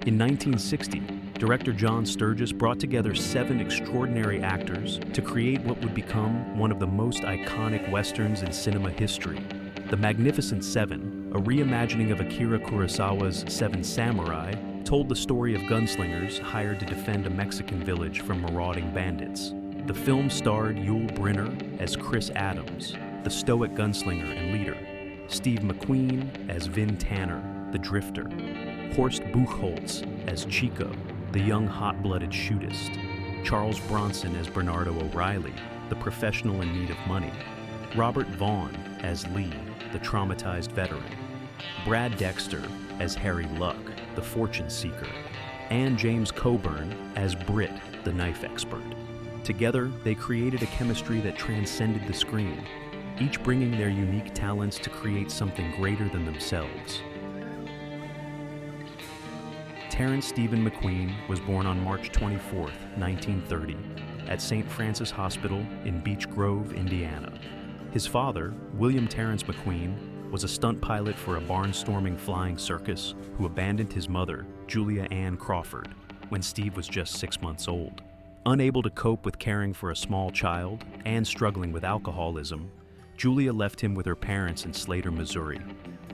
In 1960, director John Sturges brought together 7 extraordinary actors to create what would become one of the most iconic westerns in cinema history. The Magnificent Seven, a reimagining of Akira Kurosawa's Seven Samurai, told the story of gunslingers hired to defend a Mexican village from marauding bandits. The film starred Yul Brynner as Chris Adams, the stoic gunslinger and leader, Steve McQueen as Vin Tanner, the drifter, Horst Buchholz as Chico, the young hot-blooded shootist, Charles Bronson as Bernardo O'Reilly, the professional in need of money, Robert Vaughn as Lee, the traumatized veteran, Brad Dexter as Harry Luck, the fortune seeker, and James Coburn as Britt, the knife expert. Together, they created a chemistry that transcended the screen, each bringing their unique talents to create something greater than themselves. Terrence Stephen McQueen was born on March 24, 1930, at St. Francis Hospital in Beech Grove, Indiana. His father, William Terrence McQueen, was a stunt pilot for a barnstorming flying circus who abandoned his mother, Julia Ann Crawford, when Steve was just 6 months old. Unable to cope with caring for a small child and struggling with alcoholism, Julia left him with her parents in Slater, Missouri,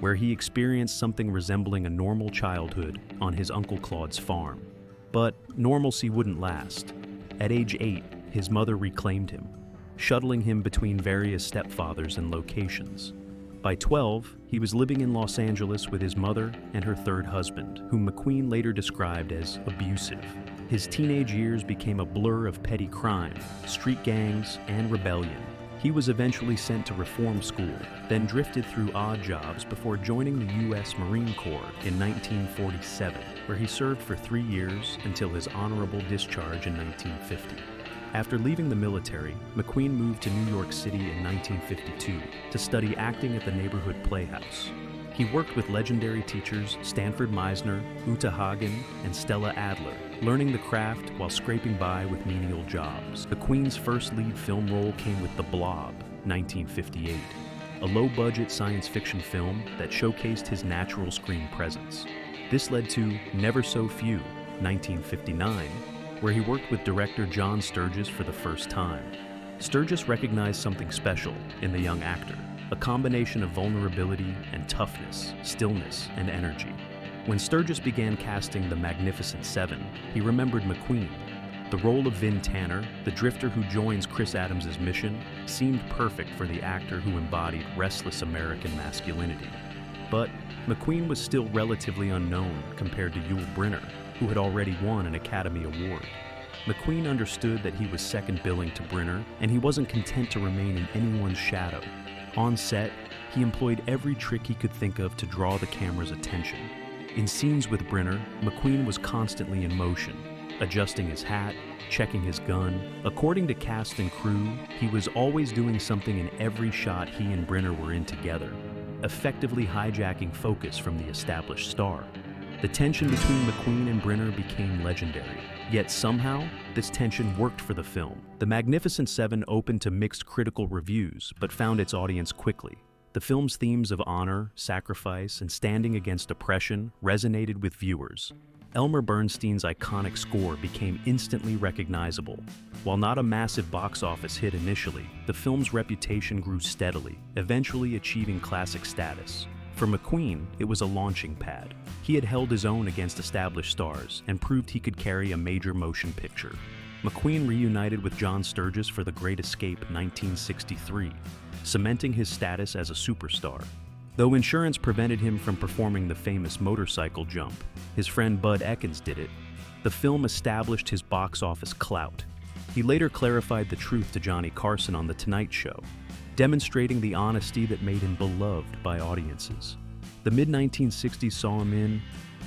where he experienced something resembling a normal childhood on his Uncle Claude's farm. But normalcy wouldn't last. At age 8, his mother reclaimed him, shuttling him between various stepfathers and locations. By 12, he was living in Los Angeles with his mother and her third husband, whom McQueen later described as abusive. His teenage years became a blur of petty crime, street gangs, and rebellion. He was eventually sent to reform school, then drifted through odd jobs before joining the U.S. Marine Corps in 1947, where he served for 3 years until his honorable discharge in 1950. After leaving the military, McQueen moved to New York City in 1952 to study acting at the neighborhood playhouse. He worked with legendary teachers Stanford Meisner, Uta Hagen, and Stella Adler, learning the craft while scraping by with menial jobs. McQueen's first lead film role came with The Blob, 1958, a low-budget science fiction film that showcased his natural screen presence. This led to Never So Few, 1959, where he worked with director John Sturges for the first time. Sturges recognized something special in the young actor, a combination of vulnerability and toughness, stillness, and energy. When Sturges began casting the Magnificent Seven, he remembered McQueen. The role of Vin Tanner, the drifter who joins Chris Adams' mission, seemed perfect for the actor who embodied restless American masculinity. But McQueen was still relatively unknown compared to Yul Brynner, who had already won an Academy Award. McQueen understood that he was second billing to Brynner, and he wasn't content to remain in anyone's shadow. On set, he employed every trick he could think of to draw the camera's attention. In scenes with Brynner, McQueen was constantly in motion, adjusting his hat, checking his gun. According to cast and crew, he was always doing something in every shot he and Brynner were in together, effectively hijacking focus from the established star. The tension between McQueen and Brynner became legendary. Yet somehow, this tension worked for the film. The Magnificent Seven opened to mixed critical reviews, but found its audience quickly. The film's themes of honor, sacrifice, and standing against oppression resonated with viewers. Elmer Bernstein's iconic score became instantly recognizable. While not a massive box office hit initially, the film's reputation grew steadily, eventually achieving classic status. For McQueen, it was a launching pad. He had held his own against established stars and proved he could carry a major motion picture. McQueen reunited with John Sturges for The Great Escape 1963, cementing his status as a superstar. Though insurance prevented him from performing the famous motorcycle jump, his friend Bud Ekins did it. The film established his box office clout. He later clarified the truth to Johnny Carson on The Tonight Show, demonstrating the honesty that made him beloved by audiences. The mid-1960s saw him in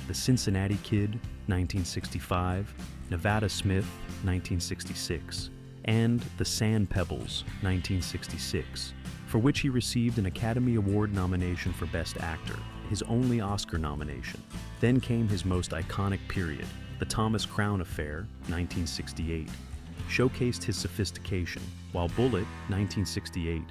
The Cincinnati Kid, 1965, Nevada Smith, 1966, and The Sand Pebbles, 1966, for which he received an Academy Award nomination for Best Actor, his only Oscar nomination. Then came his most iconic period, The Thomas Crown Affair, 1968, showcased his sophistication, while Bullitt, 1968,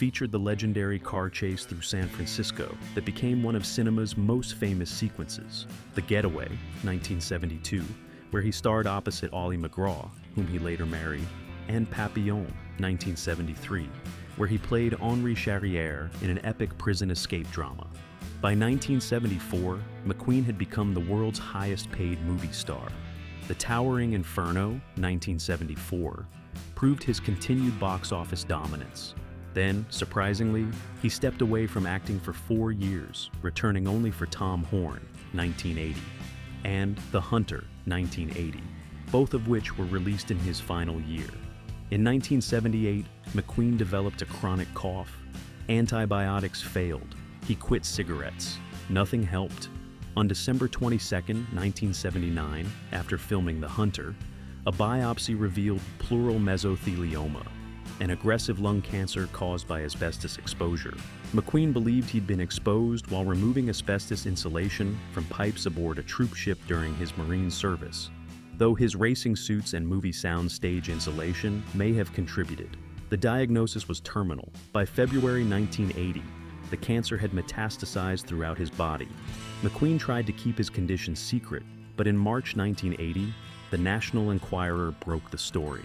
featured the legendary car chase through San Francisco that became one of cinema's most famous sequences, The Getaway, 1972, where he starred opposite Ollie McGraw, whom he later married, and Papillon, 1973, where he played Henri Charrière in an epic prison escape drama. By 1974, McQueen had become the world's highest-paid movie star. The towering Inferno, 1974, proved his continued box office dominance. Then, surprisingly, he stepped away from acting for 4 years, returning only for Tom Horn, 1980, and The Hunter, 1980, both of which were released in his final year. In 1978, McQueen developed a chronic cough. Antibiotics failed. He quit cigarettes. Nothing helped. On December 22, 1979, after filming The Hunter, a biopsy revealed pleural mesothelioma, an aggressive lung cancer caused by asbestos exposure. McQueen believed he'd been exposed while removing asbestos insulation from pipes aboard a troop ship during his Marine service, though his racing suits and movie soundstage insulation may have contributed. The diagnosis was terminal. By February 1980, the cancer had metastasized throughout his body. McQueen tried to keep his condition secret, but in March 1980, the National Enquirer broke the story.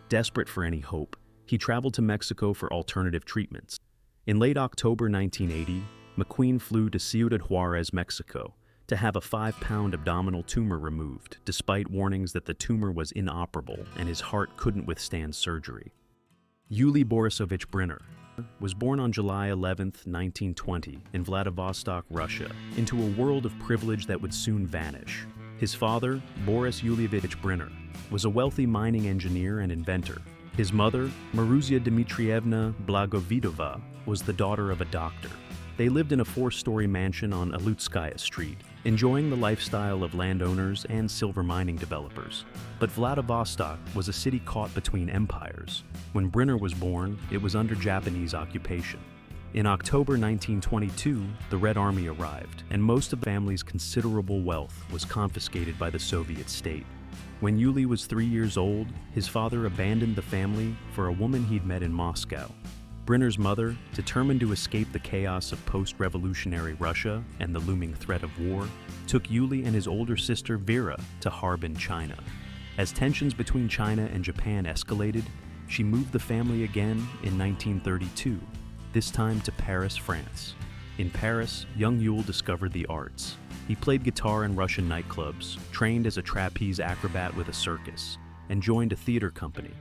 Desperate for any hope, he traveled to Mexico for alternative treatments. In late October 1980, McQueen flew to Ciudad Juarez, Mexico, to have a 5-pound abdominal tumor removed, despite warnings that the tumor was inoperable and his heart couldn't withstand surgery. Yul Brynner was born on July 11, 1920, in Vladivostok, Russia, into a world of privilege that would soon vanish. His father, Boris Yulievich Brynner, was a wealthy mining engineer and inventor. His mother, Maruzia Dmitrievna Blagovidova, was the daughter of a doctor. They lived in a 4-story mansion on Alutskaya Street, enjoying the lifestyle of landowners and silver mining developers. But Vladivostok was a city caught between empires. When Brynner was born, it was under Japanese occupation. In October 1922, the Red Army arrived, and most of the family's considerable wealth was confiscated by the Soviet state. When Yuli was 3 years old, his father abandoned the family for a woman he'd met in Moscow. Brynner's mother, determined to escape the chaos of post-revolutionary Russia and the looming threat of war, took Yuli and his older sister Vera to Harbin, China. As tensions between China and Japan escalated, she moved the family again in 1932, this time to Paris, France. In Paris, young Yul discovered the arts. He played guitar in Russian nightclubs, trained as a trapeze acrobat with a circus, and joined a theater company.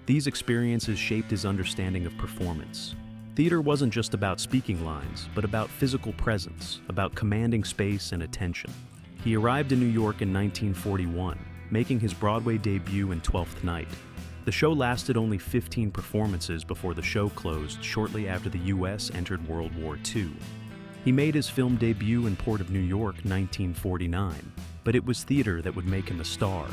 These experiences shaped his understanding of performance. Theater wasn't just about speaking lines, but about physical presence, about commanding space and attention. He arrived in New York in 1941, making his Broadway debut in Twelfth Night. The show lasted only 15 performances before the show closed shortly after the U.S. entered World War II. He made his film debut in Port of New York 1949, but it was theater that would make him a star.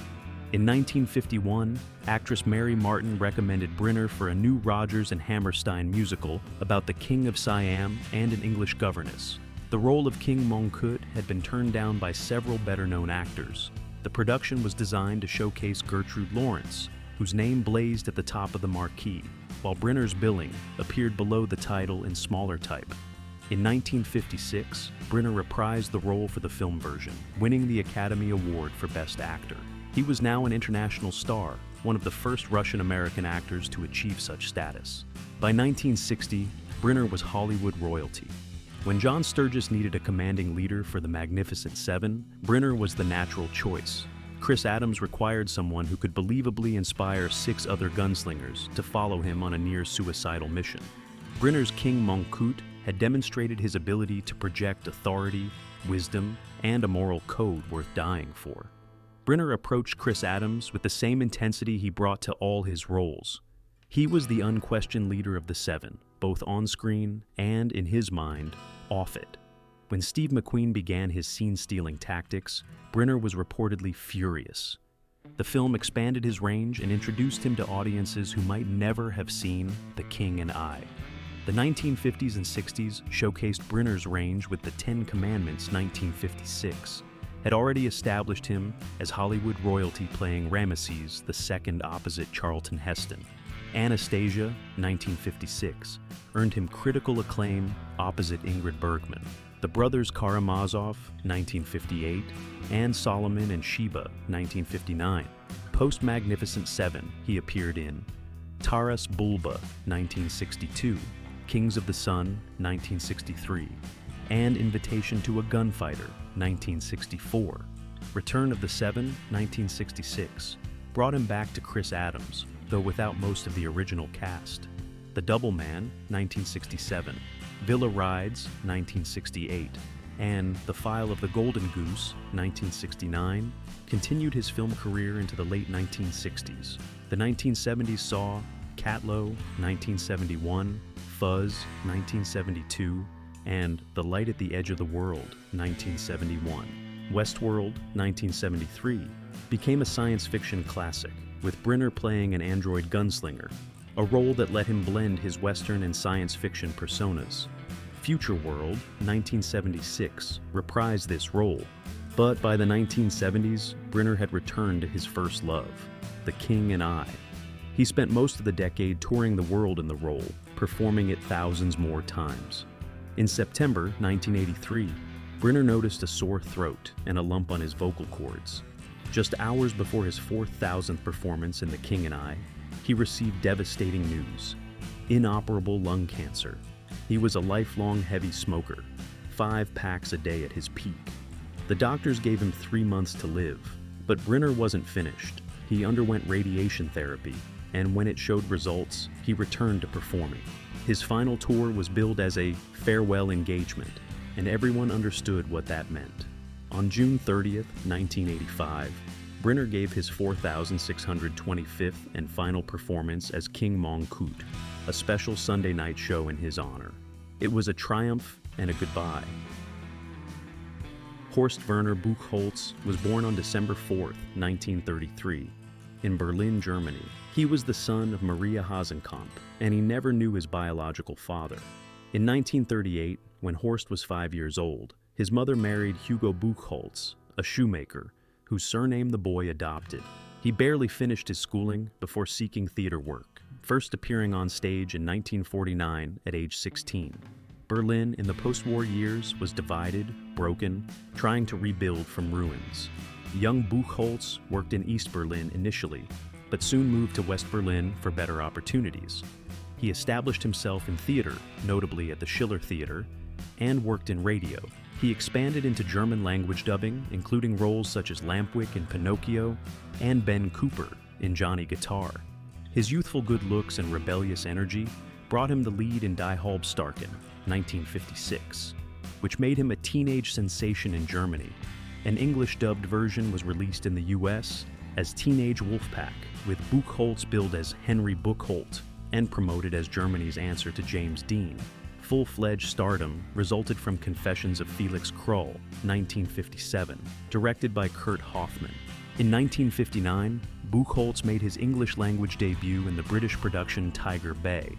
In 1951, actress Mary Martin recommended Brynner for a new Rodgers and Hammerstein musical about the King of Siam and an English governess. The role of King Mongkut had been turned down by several better-known actors. The production was designed to showcase Gertrude Lawrence, whose name blazed at the top of the marquee, while Brynner's billing appeared below the title in smaller type. In 1956, Brynner reprised the role for the film version, winning the Academy Award for Best Actor. He was now an international star, one of the first Russian-American actors to achieve such status. By 1960, Brynner was Hollywood royalty. When John Sturges needed a commanding leader for the Magnificent Seven, Brynner was the natural choice. Chris Adams required someone who could believably inspire 6 other gunslingers to follow him on a near-suicidal mission. Brynner's King Mongkut had demonstrated his ability to project authority, wisdom, and a moral code worth dying for. Brynner approached Chris Adams with the same intensity he brought to all his roles. He was the unquestioned leader of the Seven, both on-screen and, in his mind, off it. When Steve McQueen began his scene-stealing tactics, Brynner was reportedly furious. The film expanded his range and introduced him to audiences who might never have seen The King and I. The 1950s and 60s showcased Brynner's range with The Ten Commandments 1956, had already established him as Hollywood royalty playing Ramesses II opposite Charlton Heston. Anastasia, 1956, earned him critical acclaim opposite Ingrid Bergman. The Brothers Karamazov, 1958, and Solomon and Sheba, 1959. Post-Magnificent Seven, he appeared in Taras Bulba, 1962, Kings of the Sun, 1963, and Invitation to a Gunfighter, 1964. Return of the Seven, 1966, brought him back to Chris Adams, though without most of the original cast. The Double Man, 1967, Villa Rides, 1968, and The File of the Golden Goose, 1969, continued his film career into the late 1960s. The 1970s saw Catlow, 1971, Fuzz, 1972, and The Light at the Edge of the World, 1971. Westworld, 1973, became a science fiction classic, with Brynner playing an android gunslinger, a role that let him blend his Western and science fiction personas. Future World, 1976, reprised this role, but by the 1970s, Brynner had returned to his first love, The King and I. He spent most of the decade touring the world in the role, performing it thousands more times. In September 1983, Brynner noticed a sore throat and a lump on his vocal cords. Just hours before his 4,000th performance in The King and I, he received devastating news: inoperable lung cancer. He was a lifelong heavy smoker, 5 packs a day at his peak. The doctors gave him 3 months to live, but Brynner wasn't finished. He underwent radiation therapy, and when it showed results, he returned to performing. His final tour was billed as a farewell engagement, and everyone understood what that meant. On June 30th, 1985, Brynner gave his 4,625th and final performance as King Mongkut, a special Sunday night show in his honor. It was a triumph and a goodbye. Horst Werner Buchholz was born on December 4th, 1933, in Berlin, Germany. He was the son of Maria Hasenkamp, and he never knew his biological father. In 1938, when Horst was 5 years old, his mother married Hugo Buchholz, a shoemaker, whose surname the boy adopted. He barely finished his schooling before seeking theater work, first appearing on stage in 1949 at age 16. Berlin in the post-war years was divided, broken, trying to rebuild from ruins. Young Buchholz worked in East Berlin initially, but soon moved to West Berlin for better opportunities. He established himself in theater, notably at the Schiller Theater, and worked in radio. He expanded into German language dubbing, including roles such as Lampwick in Pinocchio and Ben Cooper in Johnny Guitar. His youthful good looks and rebellious energy brought him the lead in Die Halbstarken, 1956, which made him a teenage sensation in Germany. An English-dubbed version was released in the US as Teenage Wolfpack, with Buchholz billed as Henry Buchholz and promoted as Germany's answer to James Dean. Full-fledged stardom resulted from Confessions of Felix Krull, 1957, directed by Kurt Hoffman. In 1959, Buchholz made his English-language debut in the British production Tiger Bay,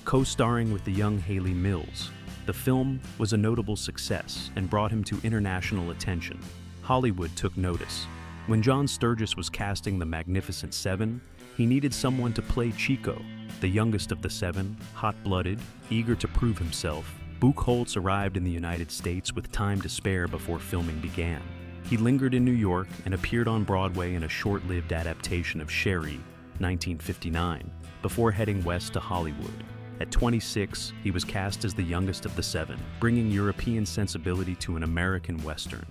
co-starring with the young Hayley Mills. The film was a notable success and brought him to international attention. Hollywood took notice. When John Sturges was casting The Magnificent Seven, he needed someone to play Chico, the youngest of the seven, hot-blooded, eager to prove himself. Buchholz arrived in the United States with time to spare before filming began. He lingered in New York and appeared on Broadway in a short-lived adaptation of Sherry, 1959, before heading west to Hollywood. At 26, he was cast as the youngest of the seven, bringing European sensibility to an American Western.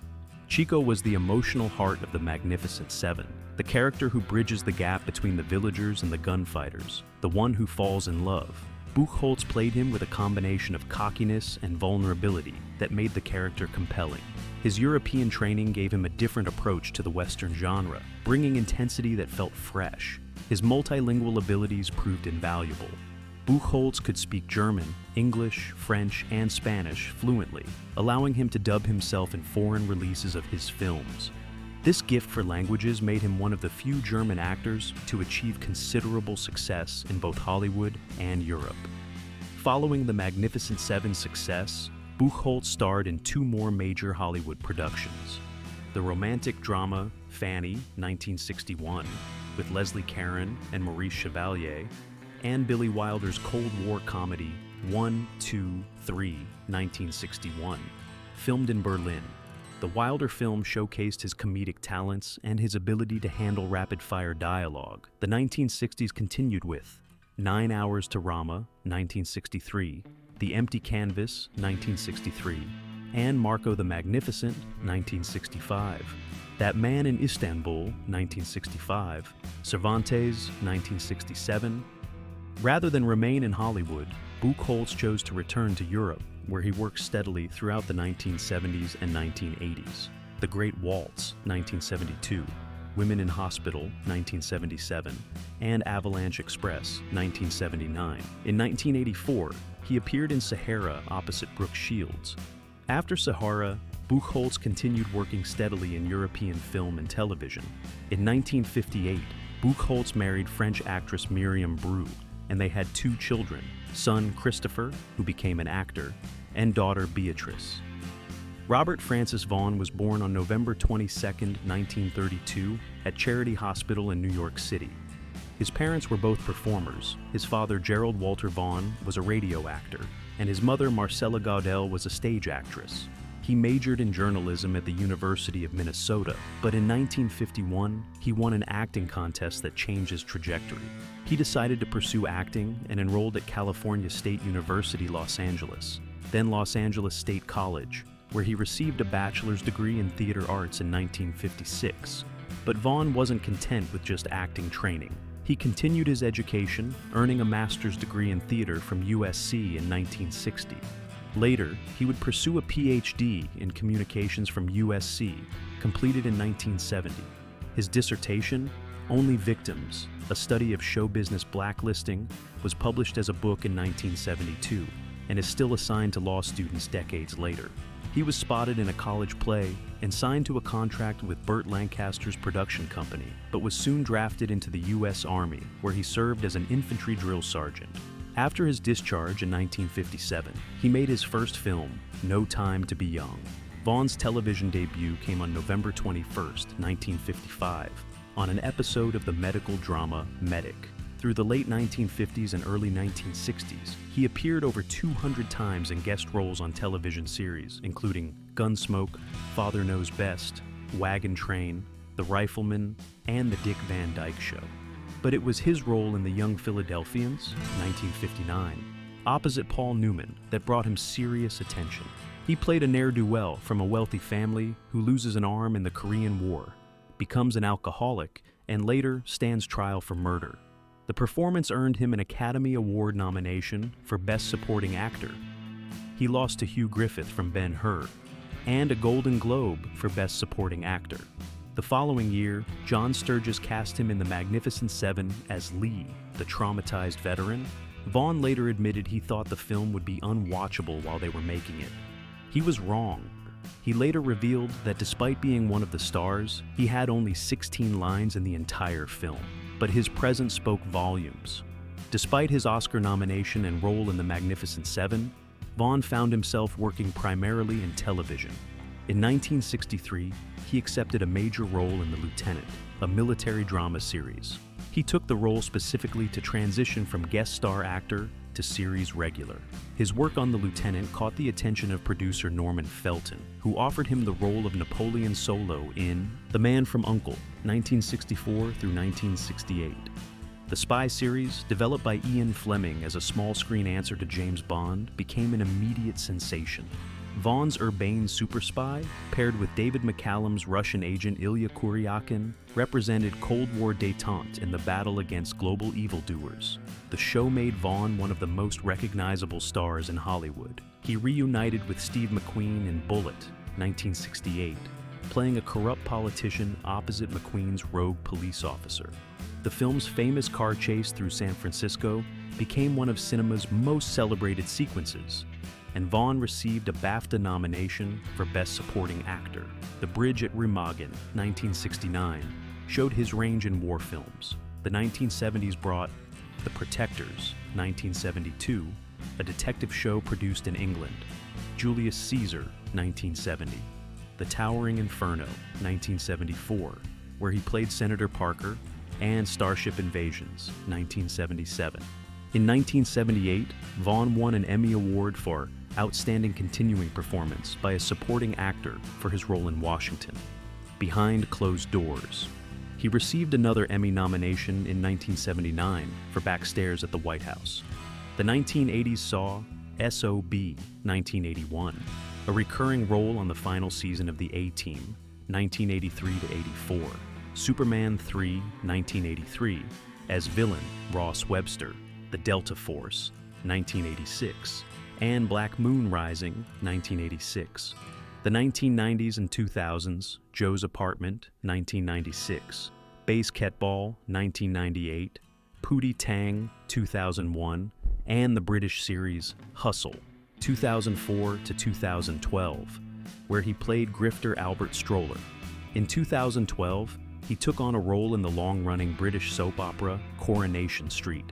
Chico was the emotional heart of the Magnificent Seven, the character who bridges the gap between the villagers and the gunfighters, the one who falls in love. Buchholz played him with a combination of cockiness and vulnerability that made the character compelling. His European training gave him a different approach to the Western genre, bringing intensity that felt fresh. His multilingual abilities proved invaluable. Buchholz could speak German, English, French, and Spanish fluently, allowing him to dub himself in foreign releases of his films. This gift for languages made him one of the few German actors to achieve considerable success in both Hollywood and Europe. Following The Magnificent Seven's success, Buchholz starred in 2 more major Hollywood productions. The romantic drama Fanny, 1961, with Leslie Caron and Maurice Chevalier, and Billy Wilder's Cold War comedy 1, 2, 3, 1961, filmed in Berlin. The Wilder film showcased his comedic talents and his ability to handle rapid-fire dialogue. The 1960s continued with 9 Hours to Rama, 1963, The Empty Canvas, 1963, and Marco the Magnificent, 1965, That Man in Istanbul, 1965, Cervantes, 1967. Rather than remain in Hollywood, Buchholz chose to return to Europe, where he worked steadily throughout the 1970s and 1980s. The Great Waltz, 1972, Women in Hospital, 1977, and Avalanche Express, 1979. In 1984, he appeared in Sahara opposite Brooke Shields. After Sahara, Buchholz continued working steadily in European film and television. In 1958, Buchholz married French actress Miriam Bru, and they had 2 children, son Christopher, who became an actor, and daughter Beatrice. Robert Francis Vaughn was born on November 22, 1932, at Charity Hospital in New York City. His parents were both performers. His father, Gerald Walter Vaughn, was a radio actor, and his mother, Marcella Gaudel, was a stage actress. He majored in journalism at the University of Minnesota, but in 1951, he won an acting contest that changed his trajectory. He decided to pursue acting and enrolled at California State University, Los Angeles, then Los Angeles State College, where he received a bachelor's degree in theater arts in 1956. But Vaughn wasn't content with just acting training. He continued his education, earning a master's degree in theater from USC in 1960. Later, he would pursue a PhD in communications from USC, completed in 1970. His dissertation, Only Victims, a study of show business blacklisting, was published as a book in 1972 and is still assigned to law students decades later. He was spotted in a college play and signed to a contract with Burt Lancaster's production company, but was soon drafted into the U.S. Army, where he served as an infantry drill sergeant. After his discharge in 1957, he made his first film, No Time to Be Young. Vaughn's television debut came on November 21, 1955, on an episode of the medical drama Medic. Through the late 1950s and early 1960s, he appeared over 200 times in guest roles on television series, including Gunsmoke, Father Knows Best, Wagon Train, The Rifleman, and The Dick Van Dyke Show. But it was his role in The Young Philadelphians, 1959, opposite Paul Newman, that brought him serious attention. He played a ne'er-do-well from a wealthy family who loses an arm in the Korean War, becomes an alcoholic, and later stands trial for murder. The performance earned him an Academy Award nomination for Best Supporting Actor. He lost to Hugh Griffith from Ben-Hur, and a Golden Globe for Best Supporting Actor. The following year, John Sturges cast him in The Magnificent Seven as Lee, the traumatized veteran. Vaughn later admitted he thought the film would be unwatchable while they were making it. He was wrong. He later revealed that despite being one of the stars, he had only 16 lines in the entire film, but his presence spoke volumes. Despite his Oscar nomination and role in The Magnificent Seven, Vaughn found himself working primarily in television. In 1963, he accepted a major role in The Lieutenant, a military drama series. He took the role specifically to transition from guest star actor to series regular. His work on The Lieutenant caught the attention of producer Norman Felton, who offered him the role of Napoleon Solo in The Man from U.N.C.L.E., 1964 through 1968. The spy series, developed by Ian Fleming as a small-screen answer to James Bond, became an immediate sensation. Vaughn's urbane super spy, paired with David McCallum's Russian agent Ilya Kuryakin, represented Cold War détente in the battle against global evildoers. The show made Vaughn one of the most recognizable stars in Hollywood. He reunited with Steve McQueen in Bullitt, 1968, playing a corrupt politician opposite McQueen's rogue police officer. The film's famous car chase through San Francisco became one of cinema's most celebrated sequences, and Vaughn received a BAFTA nomination for Best Supporting Actor. The Bridge at Remagen, 1969, showed his range in war films. The 1970s brought The Protectors, 1972, a detective show produced in England, Julius Caesar, 1970, The Towering Inferno, 1974, where he played Senator Parker, and Starship Invasions, 1977. In 1978, Vaughn won an Emmy Award for Outstanding Continuing Performance by a Supporting Actor for his role in Washington, Behind Closed Doors. He received another Emmy nomination in 1979 for Backstairs at the White House. The 1980s saw S.O.B. 1981, a recurring role on the final season of The A-Team, 1983-84, Superman 3, 1983, as villain Ross Webster, The Delta Force, 1986, and Black Moon Rising, 1986. The 1990s and 2000s, Joe's Apartment, 1996, Basketball, 1998, Pootie Tang, 2001, and the British series Hustle, 2004 to 2012, where he played grifter Albert Stroller. In 2012, he took on a role in the long-running British soap opera Coronation Street.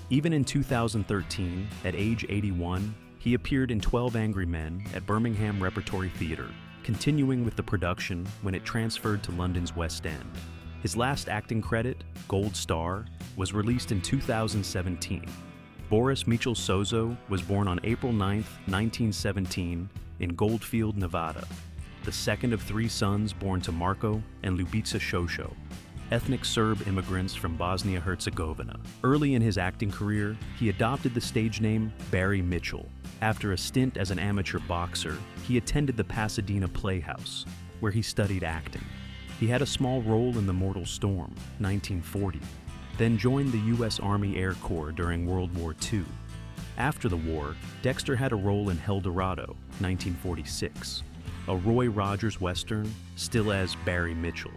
Even in 2013, at age 81, he appeared in 12 Angry Men at Birmingham Repertory Theatre, continuing with the production when it transferred to London's West End. His last acting credit, Gold Star, was released in 2017. Boris Michel Sozo was born on April 9, 1917, in Goldfield, Nevada, the second of three sons born to Marko and Ljubica Šošo, ethnic Serb immigrants from Bosnia-Herzegovina. Early in his acting career, he adopted the stage name Barry Mitchell. After a stint as an amateur boxer, he attended the Pasadena Playhouse, where he studied acting. He had a small role in The Mortal Storm, 1940, then joined the U.S. Army Air Corps during World War II. After the war, Dexter had a role in Hell Dorado, 1946, a Roy Rogers Western, still as Barry Mitchell.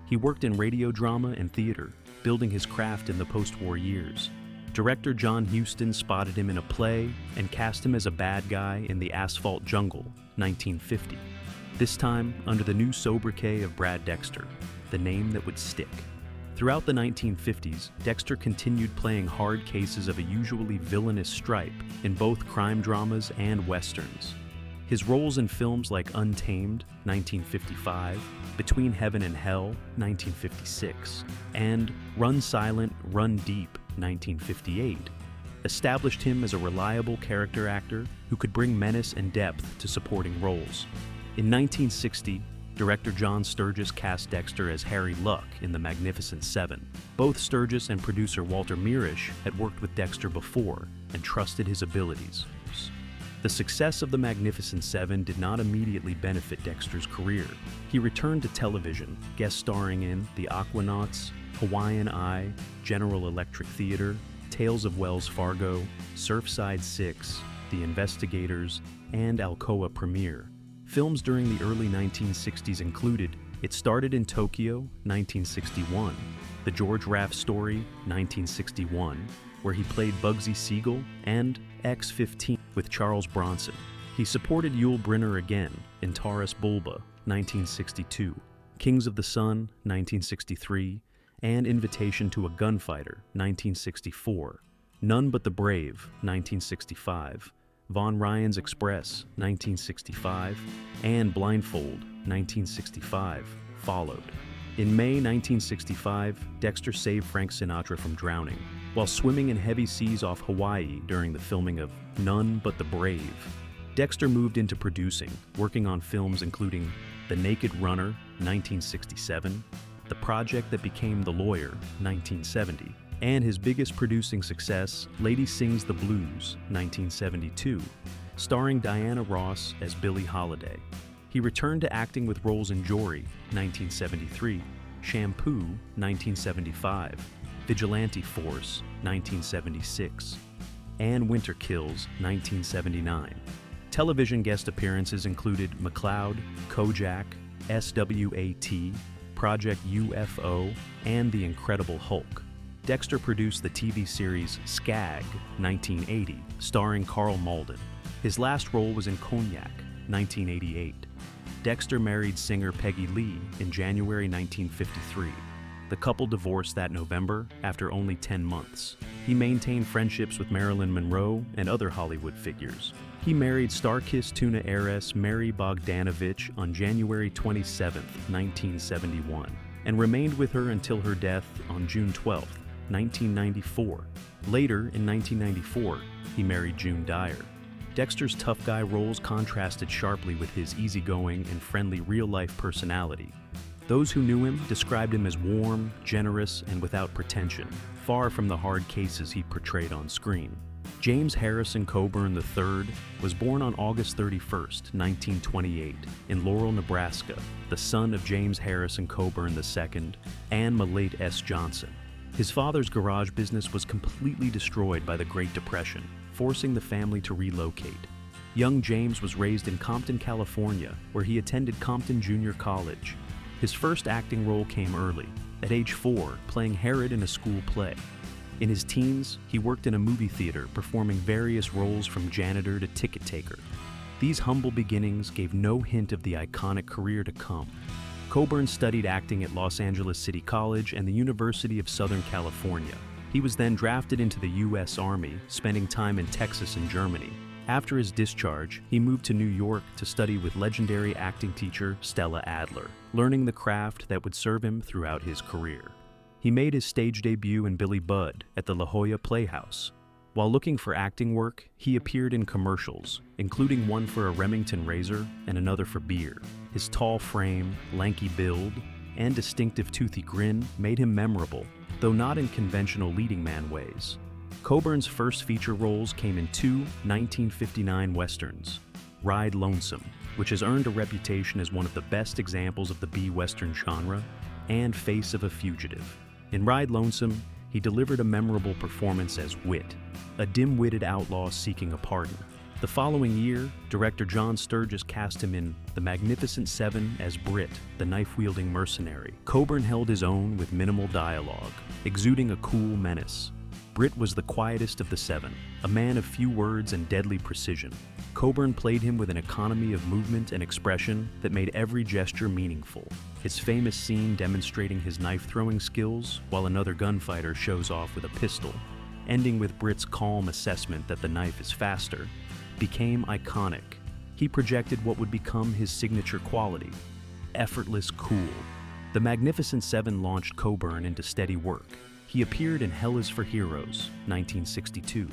He worked in radio drama and theater, building his craft in the post-war years. Director John Huston spotted him in a play and cast him as a bad guy in The Asphalt Jungle, 1950. This time under the new sobriquet of Brad Dexter, the name that would stick. Throughout the 1950s, Dexter continued playing hard cases of a usually villainous stripe in both crime dramas and westerns. His roles in films like Untamed, 1955, Between Heaven and Hell, 1956, and Run Silent, Run Deep, 1958, established him as a reliable character actor who could bring menace and depth to supporting roles. In 1960, director John Sturges cast Dexter as Harry Luck in The Magnificent Seven. Both Sturges and producer Walter Mirisch had worked with Dexter before and trusted his abilities. The success of The Magnificent Seven did not immediately benefit Dexter's career. He returned to television, guest starring in The Aquanauts, Hawaiian Eye, General Electric Theater, Tales of Wells Fargo, Surfside 6, The Investigators, and Alcoa Premiere. Films during the early 1960s included It Started in Tokyo, 1961, The George Raft Story, 1961, where he played Bugsy Siegel, and X-15 with Charles Bronson. He supported Yul Brynner again in Taurus Bulba, 1962, Kings of the Sun, 1963, and Invitation to a Gunfighter, 1964, None But the Brave, 1965, Von Ryan's Express, 1965, and Blindfold, 1965, followed. In May 1965, Dexter saved Frank Sinatra from drowning while swimming in heavy seas off Hawaii during the filming of None But the Brave. Dexter moved into producing, working on films including The Naked Runner, 1967, The Project That Became the Lawyer, 1970, and his biggest producing success, Lady Sings the Blues, 1972, starring Diana Ross as Billie Holiday. He returned to acting with roles in Jory, 1973, Shampoo, 1975, Vigilante Force, 1976, and Winter Kills, 1979. Television guest appearances included McCloud, Kojak, SWAT, Project UFO, and The Incredible Hulk. Dexter produced the TV series Skag, 1980, starring Carl Malden. His last role was in Cognac, 1988. Dexter married singer Peggy Lee in January 1953. The couple divorced that November after only 10 months. He maintained friendships with Marilyn Monroe and other Hollywood figures. He married Star-Kissed tuna heiress Mary Bogdanovich on January 27, 1971, and remained with her until her death on June 12, 1994. Later, in 1994, he married June Dyer. Dexter's tough guy roles contrasted sharply with his easygoing and friendly real-life personality. Those who knew him described him as warm, generous, and without pretension, far from the hard cases he portrayed on screen. James Harrison Coburn III was born on August 31, 1928, in Laurel, Nebraska, the son of James Harrison Coburn II and Malate S. Johnson. His father's garage business was completely destroyed by the Great Depression, forcing the family to relocate. Young James was raised in Compton, California, where he attended Compton Junior College. His first acting role came early, at age 4, playing Herod in a school play. In his teens, he worked in a movie theater, performing various roles from janitor to ticket taker. These humble beginnings gave no hint of the iconic career to come. Coburn studied acting at Los Angeles City College and the University of Southern California. He was then drafted into the U.S. Army, spending time in Texas and Germany. After his discharge, he moved to New York to study with legendary acting teacher Stella Adler, learning the craft that would serve him throughout his career. He made his stage debut in Billy Budd at the La Jolla Playhouse. While looking for acting work, he appeared in commercials, including one for a Remington razor and another for beer. His tall frame, lanky build, and distinctive toothy grin made him memorable, though not in conventional leading man ways. Coburn's first feature roles came in two 1959 westerns, Ride Lonesome, which has earned a reputation as one of the best examples of the B-Western genre, and Face of a Fugitive. In Ride Lonesome, he delivered a memorable performance as Wit, a dim-witted outlaw seeking a pardon. The following year, director John Sturges cast him in The Magnificent Seven as Britt, the knife-wielding mercenary. Coburn held his own with minimal dialogue, exuding a cool menace. Britt was the quietest of the seven, a man of few words and deadly precision. Coburn played him with an economy of movement and expression that made every gesture meaningful. His famous scene demonstrating his knife-throwing skills while another gunfighter shows off with a pistol, ending with Britt's calm assessment that the knife is faster, became iconic. He projected what would become his signature quality, effortless cool. The Magnificent Seven launched Coburn into steady work. He appeared in Hell is for Heroes, 1962,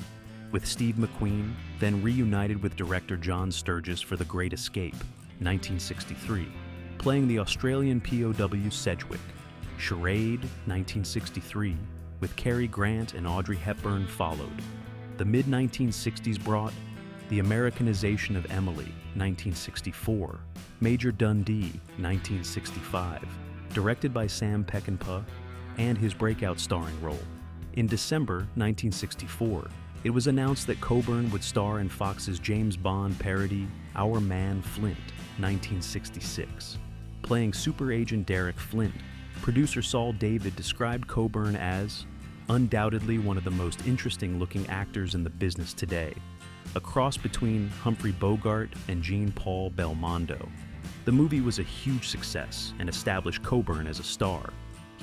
with Steve McQueen, then reunited with director John Sturges for The Great Escape, 1963, playing the Australian POW Sedgwick. Charade, 1963, with Cary Grant and Audrey Hepburn followed. The mid-1960s brought The Americanization of Emily, 1964, Major Dundee, 1965, directed by Sam Peckinpah, and his breakout starring role. In December 1964, it was announced that Coburn would star in Fox's James Bond parody Our Man Flint, 1966. Playing super agent Derek Flint, producer Saul David described Coburn as undoubtedly one of the most interesting-looking actors in the business today, a cross between Humphrey Bogart and Jean-Paul Belmondo. The movie was a huge success and established Coburn as a star.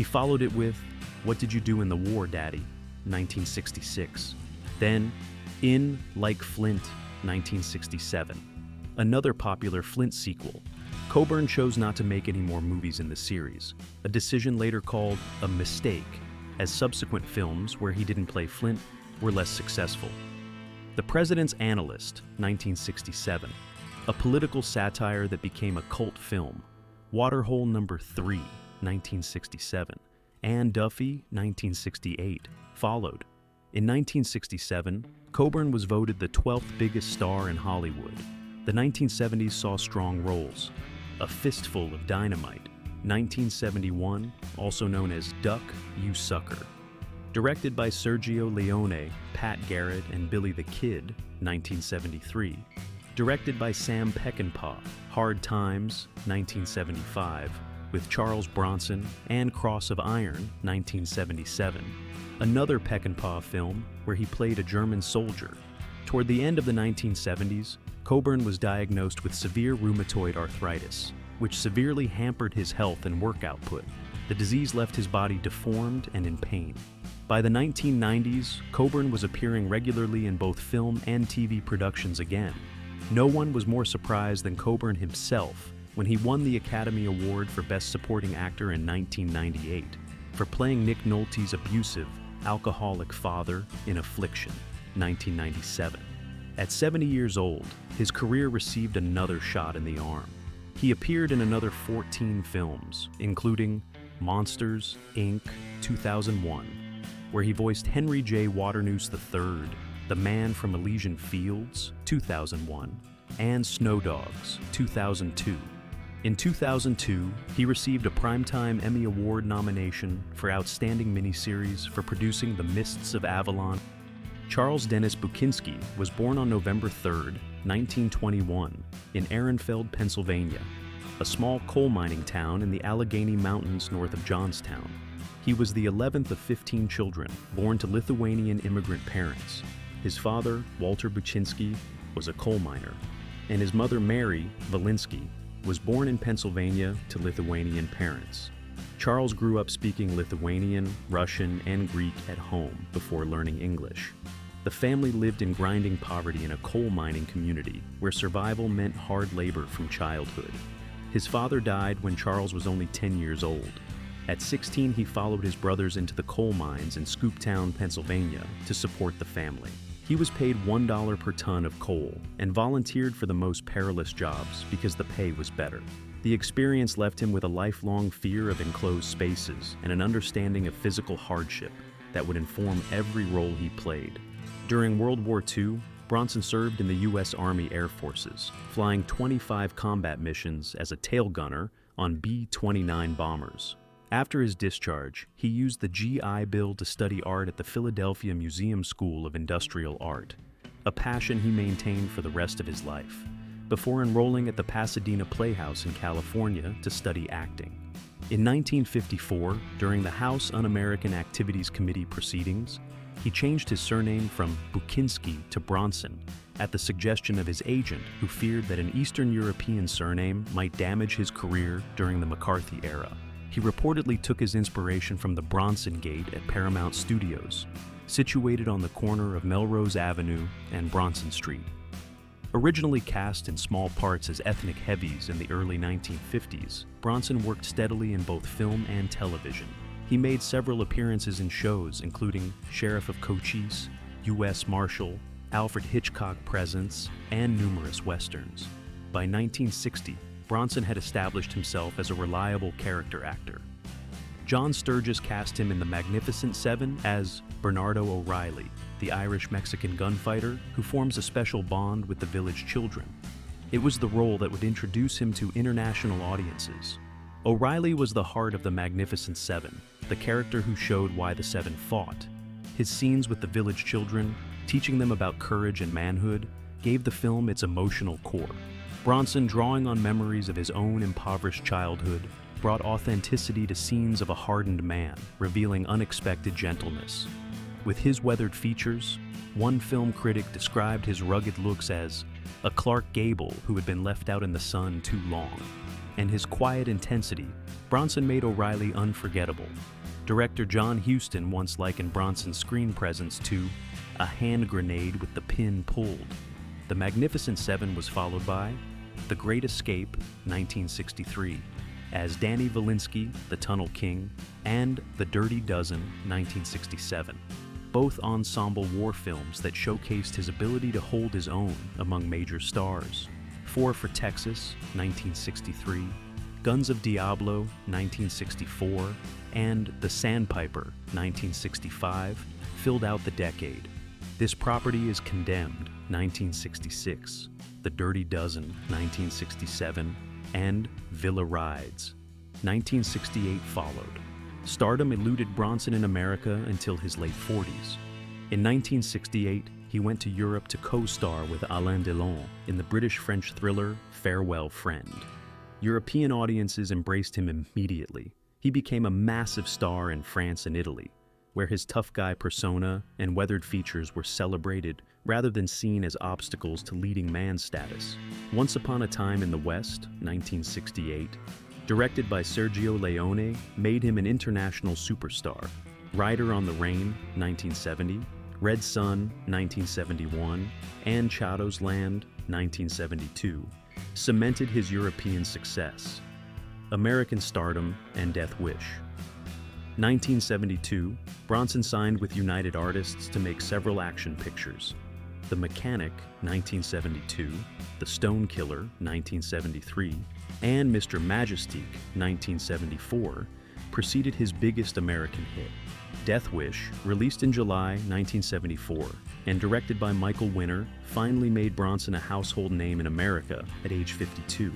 He followed it with What Did You Do in the War, Daddy? 1966. Then, In Like Flint, 1967. Another popular Flint sequel. Coburn chose not to make any more movies in the series, a decision later called a mistake, as subsequent films where he didn't play Flint were less successful. The President's Analyst, 1967. A political satire that became a cult film. Waterhole Number 3, 1967, and Duffy, 1968, followed. In 1967, Coburn was voted the 12th biggest star in Hollywood. The 1970s saw strong roles. A Fistful of Dynamite, 1971, also known as Duck, You Sucker. Directed by Sergio Leone, Pat Garrett, and Billy the Kid, 1973. Directed by Sam Peckinpah, Hard Times, 1975, with Charles Bronson, and Cross of Iron, 1977. Another Peckinpah film where he played a German soldier. Toward the end of the 1970s, Coburn was diagnosed with severe rheumatoid arthritis, which severely hampered his health and work output. The disease left his body deformed and in pain. By the 1990s, Coburn was appearing regularly in both film and TV productions again. No one was more surprised than Coburn himself when he won the Academy Award for Best Supporting Actor in 1998 for playing Nick Nolte's abusive, alcoholic father in affliction, 1997. At 70 years old, his career received another shot in the arm. He appeared in another 14 films, including Monsters, Inc., 2001, where he voiced Henry J. Waternoose III, the man from Elysian Fields, 2001, and Snow Dogs, 2002. In 2002, he received a Primetime Emmy Award nomination for Outstanding Miniseries for producing The Mists of Avalon. Charles Dennis Bukinski was born on November 3, 1921, in Ehrenfeld, Pennsylvania, a small coal mining town in the Allegheny Mountains north of Johnstown. He was the 11th of 15 children born to Lithuanian immigrant parents. His father, Walter Bukinski, was a coal miner, and his mother, Mary Valinsky, was born in Pennsylvania to Lithuanian parents. Charles grew up speaking Lithuanian, Russian, and Greek at home before learning English. The family lived in grinding poverty in a coal mining community where survival meant hard labor from childhood. His father died when Charles was only 10 years old. At 16, he followed his brothers into the coal mines in Scooptown, Pennsylvania, to support the family. He was paid $1 per ton of coal and volunteered for the most perilous jobs because the pay was better. The experience left him with a lifelong fear of enclosed spaces and an understanding of physical hardship that would inform every role he played. During World War II, Bronson served in the U.S. Army Air Forces, flying 25 combat missions as a tail gunner on B-29 bombers. After his discharge, he used the GI Bill to study art at the Philadelphia Museum School of Industrial Art, a passion he maintained for the rest of his life, before enrolling at the Pasadena Playhouse in California to study acting. In 1954, during the House Un-American Activities Committee proceedings, he changed his surname from Bukinski to Bronson at the suggestion of his agent, who feared that an Eastern European surname might damage his career during the McCarthy era. He reportedly took his inspiration from the Bronson Gate at Paramount Studios, situated on the corner of Melrose Avenue and Bronson Street. Originally cast in small parts as ethnic heavies in the early 1950s, Bronson worked steadily in both film and television. He made several appearances in shows including Sheriff of Cochise, U.S. Marshal, Alfred Hitchcock Presents, and numerous westerns. By 1960, Bronson had established himself as a reliable character actor. John Sturges cast him in The Magnificent Seven as Bernardo O'Reilly, the Irish-Mexican gunfighter who forms a special bond with the village children. It was the role that would introduce him to international audiences. O'Reilly was the heart of The Magnificent Seven, the character who showed why the Seven fought. His scenes with the village children, teaching them about courage and manhood, gave the film its emotional core. Bronson, drawing on memories of his own impoverished childhood, brought authenticity to scenes of a hardened man, revealing unexpected gentleness. With his weathered features, one film critic described his rugged looks as a Clark Gable who had been left out in the sun too long. And his quiet intensity, Bronson made O'Reilly unforgettable. Director John Huston once likened Bronson's screen presence to a hand grenade with the pin pulled. The Magnificent Seven was followed by The Great Escape, 1963, as Danny Valinsky, the Tunnel King, and The Dirty Dozen, 1967, both ensemble war films that showcased his ability to hold his own among major stars. Four for Texas, 1963, Guns of Diablo, 1964, and The Sandpiper, 1965, filled out the decade. This property is Condemned, 1966, The Dirty Dozen, 1967, and Villa Rides. 1968 followed. Stardom eluded Bronson in America until his late 40s. In 1968, he went to Europe to co-star with Alain Delon in the British-French thriller Farewell Friend. European audiences embraced him immediately. He became a massive star in France and Italy, where his tough guy persona and weathered features were celebrated rather than seen as obstacles to leading man status. Once Upon a Time in the West, 1968, directed by Sergio Leone, made him an international superstar. Rider on the Rain, 1970, Red Sun, 1971, and Chato's Land, 1972, cemented his European success. American Stardom and Death Wish. 1972, Bronson signed with United Artists to make several action pictures. The Mechanic, 1972, The Stone Killer, 1973, and Mr. Majestique, 1974, preceded his biggest American hit. Death Wish, released in July 1974 and directed by Michael Winner, finally made Bronson a household name in America at age 52.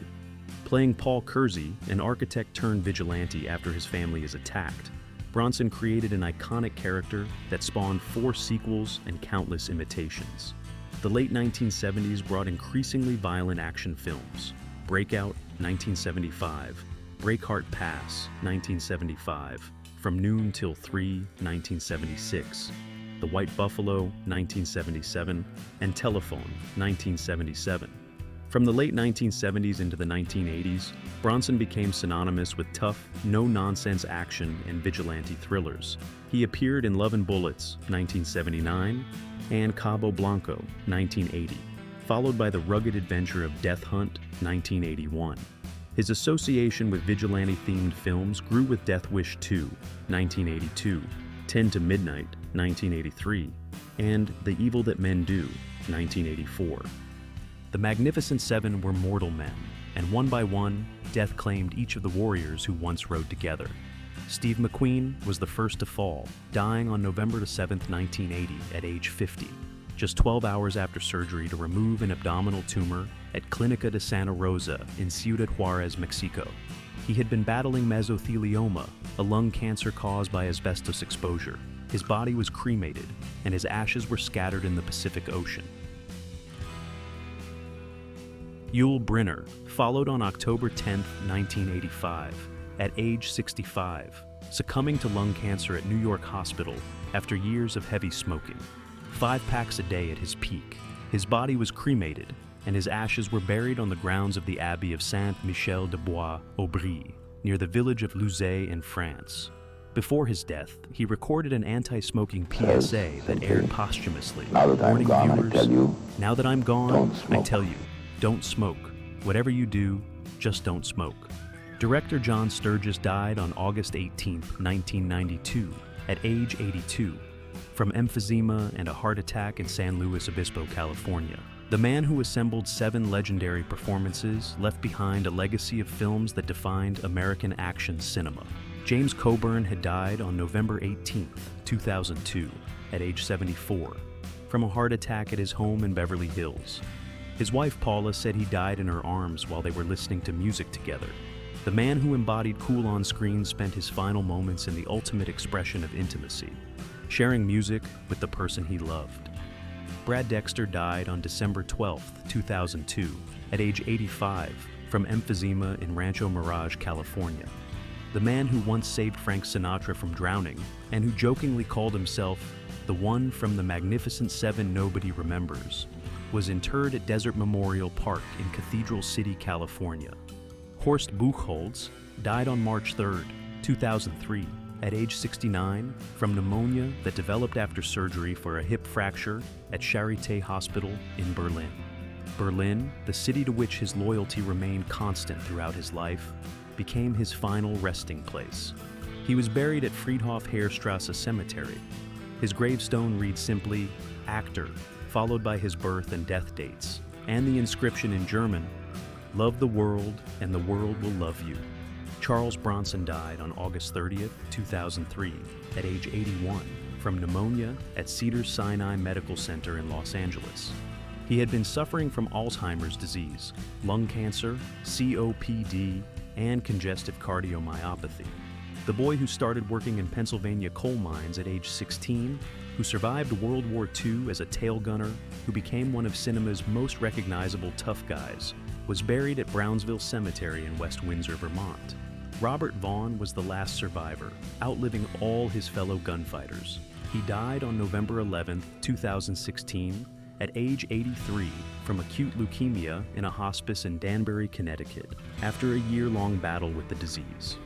Playing Paul Kersey, an architect turned vigilante after his family is attacked, Bronson created an iconic character that spawned 4 sequels and countless imitations. The late 1970s brought increasingly violent action films: Breakout, 1975, Breakheart Pass, 1975, From Noon Till 3, 1976, The White Buffalo, 1977, and Telephone, 1977. From the late 1970s into the 1980s, Bronson became synonymous with tough, no-nonsense action and vigilante thrillers. He appeared in Love and Bullets, 1979, and Cabo Blanco, 1980, followed by the rugged adventure of Death Hunt, 1981. His association with vigilante-themed films grew with Death Wish 2, 1982, 10 to Midnight, 1983, and The Evil That Men Do, 1984. The Magnificent Seven were mortal men, and one by one, death claimed each of the warriors who once rode together. Steve McQueen was the first to fall, dying on November 7, 1980, at age 50, just 12 hours after surgery to remove an abdominal tumor at Clínica de Santa Rosa in Ciudad Juárez, Mexico. He had been battling mesothelioma, a lung cancer caused by asbestos exposure. His body was cremated, and his ashes were scattered in the Pacific Ocean. Yul Brynner followed on October 10, 1985, at age 65, succumbing to lung cancer at New York Hospital after years of heavy smoking. 5 packs a day at his peak. His body was cremated, and his ashes were buried on the grounds of the Abbey of Saint-Michel-de-Bois-Aubry, near the village of Louzet in France. Before his death, he recorded an anti-smoking PSA that aired posthumously, warning viewers, "Now that I'm gone, I tell you, don't smoke. Whatever you do, just don't smoke." Director John Sturges died on August 18, 1992, at age 82, from emphysema and a heart attack in San Luis Obispo, California. The man who assembled 7 legendary performances left behind a legacy of films that defined American action cinema. James Coburn had died on November 18, 2002, at age 74, from a heart attack at his home in Beverly Hills. His wife Paula said he died in her arms while they were listening to music together. The man who embodied cool on screen spent his final moments in the ultimate expression of intimacy, sharing music with the person he loved. Brad Dexter died on December 12, 2002, at age 85, from emphysema in Rancho Mirage, California. The man who once saved Frank Sinatra from drowning, and who jokingly called himself the one from the Magnificent Seven nobody remembers, was interred at Desert Memorial Park in Cathedral City, California. Horst Buchholz died on March 3, 2003, at age 69, from pneumonia that developed after surgery for a hip fracture at Charité Hospital in Berlin. Berlin, the city to which his loyalty remained constant throughout his life, became his final resting place. He was buried at Friedhof-Heerstrasse Cemetery. His gravestone reads simply, "Actor," followed by his birth and death dates, and the inscription in German, "Love the world, and the world will love you." Charles Bronson died on August 30, 2003, at age 81, from pneumonia at Cedars-Sinai Medical Center in Los Angeles. He had been suffering from Alzheimer's disease, lung cancer, COPD, and congestive cardiomyopathy. The boy who started working in Pennsylvania coal mines at age 16, who survived World War II as a tail gunner, who became one of cinema's most recognizable tough guys, was buried at Brownsville Cemetery in West Windsor, Vermont. Robert Vaughn was the last survivor, outliving all his fellow gunfighters. He died on November 11, 2016, at age 83 from acute leukemia in a hospice in Danbury, Connecticut, after a year-long battle with the disease.